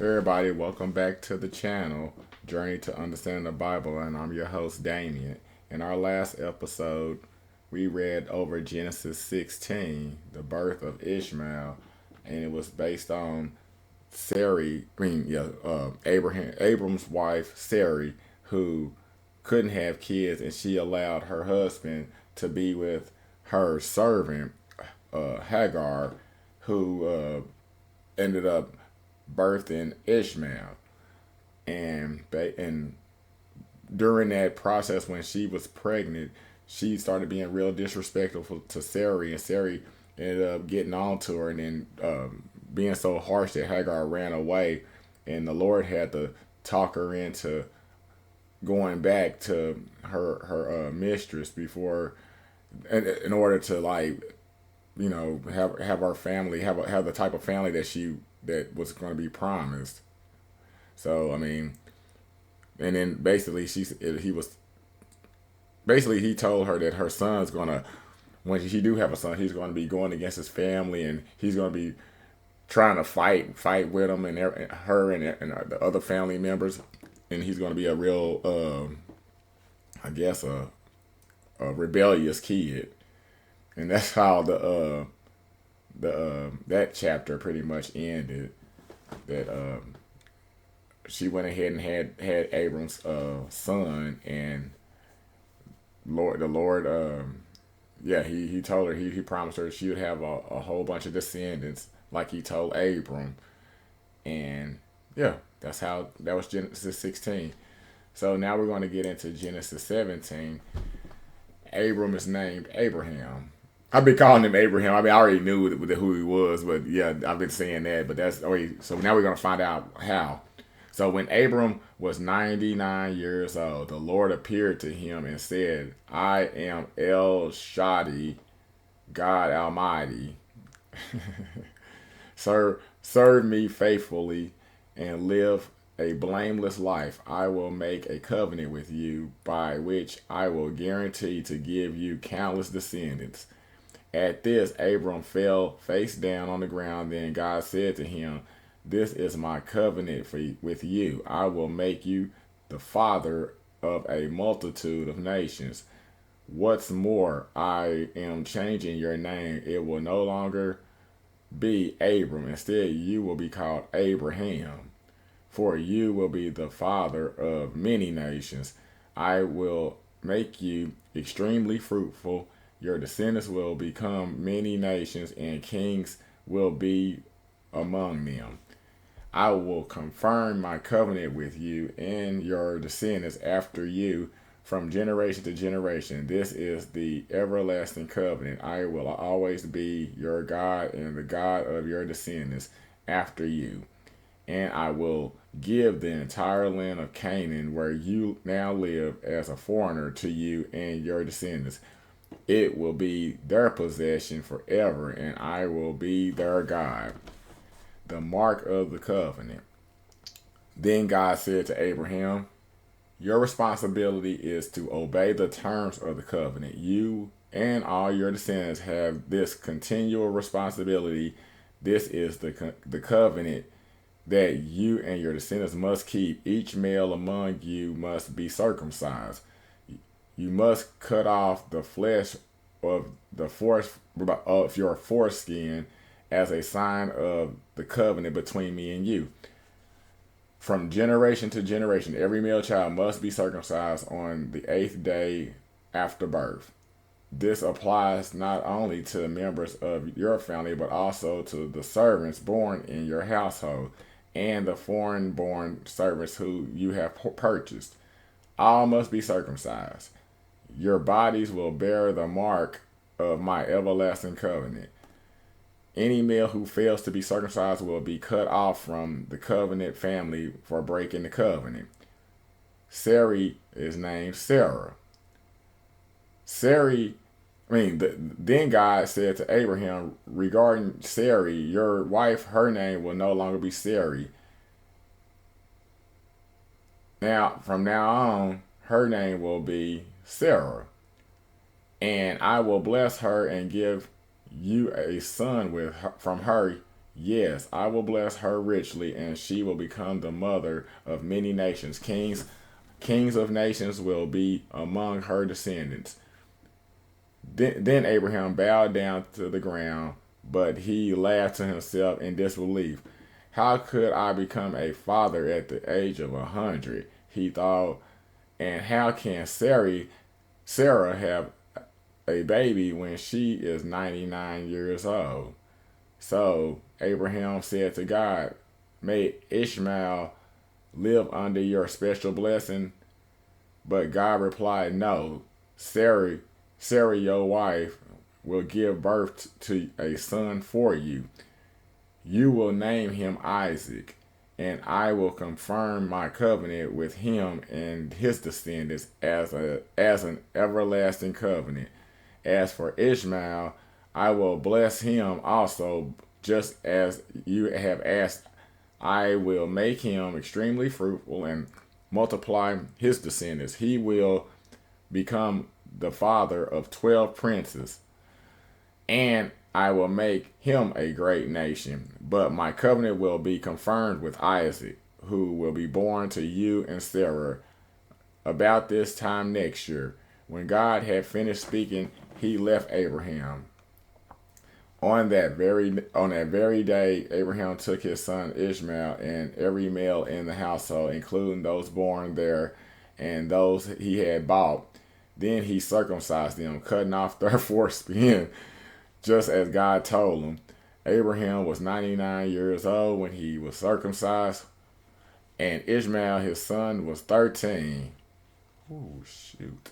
Everybody, welcome back to the channel, Journey to Understand the Bible, and I'm your host, Damien. In our last episode, we read over Genesis 16, the birth of Ishmael, and it was based on Abram's wife, Sarai, who couldn't have kids, and she allowed her husband to be with her servant, Hagar, who ended up birthing Ishmael. And during that process, when she was pregnant, she started being real disrespectful to Sarai, and Sarai ended up getting on to her, and then being so harsh that Hagar ran away, and the Lord had to talk her into going back to her mistress before, in order to have our family have the type of family that was going to be promised. So I mean, and then basically he told her that her son's gonna, when she do have a son, he's going to be going against his family, and he's going to be trying to fight with him and her and the other family members, and he's going to be a real I guess a rebellious kid. And that's how the that chapter pretty much ended. That she went ahead and had Abram's son, and the Lord, yeah, he told her, he promised her she would have a whole bunch of descendants like he told Abram. And yeah, that was Genesis 16. So now we're going to get into Genesis 17. Abram is named Abraham. I've been calling him Abraham. I mean, I already knew who he was, but yeah, I've been saying that. But that's okay. So now we're gonna find out how. So when Abram was 99 years old, the Lord appeared to him and said, "I am El Shaddai, God Almighty. Serve me faithfully and live a blameless life. I will make a covenant with you by which I will guarantee to give you countless descendants." At this, Abram fell face down on the ground. Then God said to him, "This is my covenant with you. I will make you the father of a multitude of nations. What's more, I am changing your name. It will no longer be Abram. Instead, you will be called Abraham, for you will be the father of many nations. I will make you extremely fruitful. Your descendants will become many nations, and kings will be among them. I will confirm my covenant with you and your descendants after you from generation to generation. This is the everlasting covenant. I will always be your God and the God of your descendants after you. And I will give the entire land of Canaan, where you now live, as a foreigner to you and your descendants. It will be their possession forever, and I will be their God." The mark of the covenant. Then God said to Abraham, "Your responsibility is to obey the terms of the covenant. You and all your descendants have this continual responsibility. This is the covenant that you and your descendants must keep. Each male among you must be circumcised. You must cut off the flesh of your foreskin as a sign of the covenant between me and you. From generation to generation, every male child must be circumcised on the 8th day after birth. This applies not only to the members of your family, but also to the servants born in your household and the foreign born servants who you have purchased. All must be circumcised. Your bodies will bear the mark of my everlasting covenant. Any male who fails to be circumcised will be cut off from the covenant family for breaking the covenant." Sarai is named Sarah. Sarai, then God said to Abraham regarding Sarai, "Your wife, her name will no longer be Sarai. Now, from now on, her name will be Sarah. And I will bless her and give you a son from her. Yes, I will bless her richly, and she will become the mother of many nations. Kings of nations will be among her descendants. Then Abraham bowed down to the ground, but he laughed to himself in disbelief. How could I become a father at the age of 100? He thought, and how can Sarah have a baby when she is 99 years old? So Abraham said to God, may Ishmael live under your special blessing. But God replied, no, Sarai, Sarah, your wife, will give birth to a son for you. You will name him Isaac, and I will confirm my covenant with him and his descendants as an everlasting covenant. As for Ishmael, I will bless him also, just as you have asked. I will make him extremely fruitful and multiply his descendants. He will become the father of 12 princes, and I will make him a great nation. But my covenant will be confirmed with Isaac, who will be born to you and Sarah about this time next year. When God had finished speaking, he left Abraham. On that very day, Abraham took his son Ishmael and every male in the household, including those born there and those he had bought. Then he circumcised them, cutting off their foreskin, just as God told him. Abraham was 99 years old when he was circumcised, and Ishmael, his son, was 13. Oh, shoot.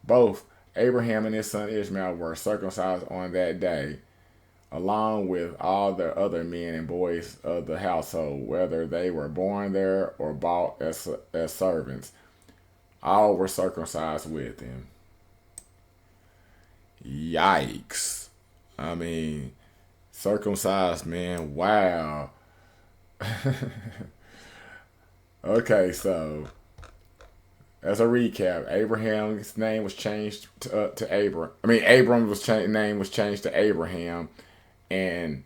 Both Abraham and his son Ishmael were circumcised on that day, along with all the other men and boys of the household, whether they were born there or bought as servants. All were circumcised with him. Yikes. I mean, circumcised, man. Wow. Okay, so as a recap, Abraham's name was changed to Abram. Abram's name was changed to Abraham, and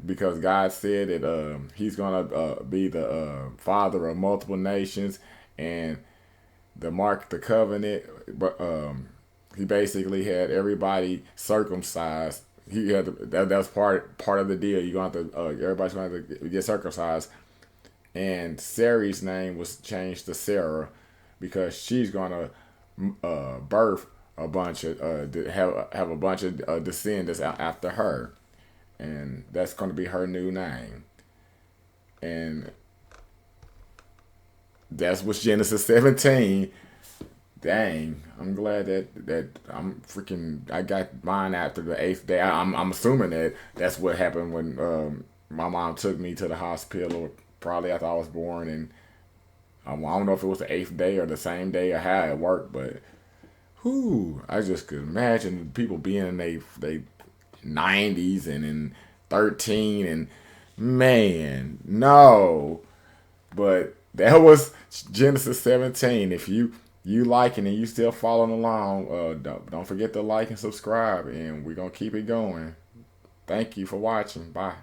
because God said that he's gonna be the father of multiple nations, and the covenant. But he basically had everybody circumcised. He had that was part of the deal. You gonna have to everybody's gonna have to get circumcised, and Sarai's name was changed to Sarah because she's gonna birth a bunch of have a bunch of descendants after her, and that's going to be her new name. And that's what's Genesis 17. Dang, I'm glad that I got mine after the 8th day. I'm assuming that's what happened when my mom took me to the hospital, probably after I was born, and I don't know if it was the 8th day or the same day or how it worked, but I just could imagine people being in they 90s and in 13, and man, no. But that was Genesis 17. If you liking and you still following along, don't forget to like and subscribe, and we're gonna keep it going. Thank you for watching. Bye.